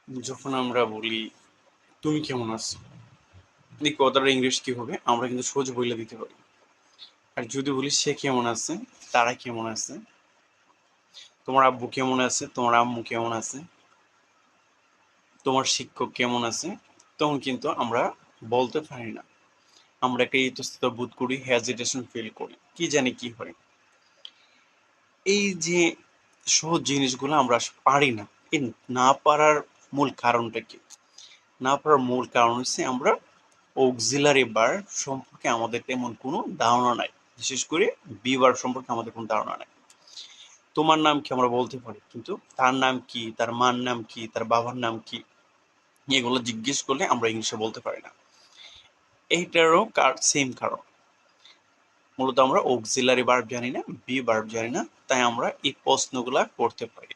যখন আমরা বলি তুমি কেমন আছো, এই কথাটা ইংলিশ কি হবে আমরা কিন্তু সোজা বলে দিতে পারি। আর যদি বলি সে কেমন আছে, তারা কেমন আছে, তোমার আব্বু কেমন আছে, তোমার আম্মু কেমন আছে, তোমার শিক্ষক কেমন আছে, তখন কিন্তু আমরা বলতে পারি না। আমরা একটা ইতস্তত বোধ করি, হেজিটেশন ফিল করি, কি জানি কি হয়। এই যে সহজ জিনিসগুলো আমরা পারি না। এই না পারার মূল কারণটা কি? না পারার মূল কারণ হচ্ছে আমরা অক্সিলারি ভার্ব সম্পর্কে আমাদের তেমন কোনো ধারণা নাই। বিশেষ করে বি ভার্ব সম্পর্কে আমাদের কোনো ধারণা নাই। তোমার নাম কি আমরা বলতে পারি, কিন্তু তার নাম কি, তার মার নাম কি, তার বাবার নাম কি, এগুলো জিজ্ঞেস করলে আমরা ইংলিশে বলতে পারি না। এইটারও সেম কারণ। মূলত আমরা অক্সিলারি ভার্ব জানি না, বি ভার্ব জানি না, তাই আমরা এই প্রশ্নগুলা করতে পারি।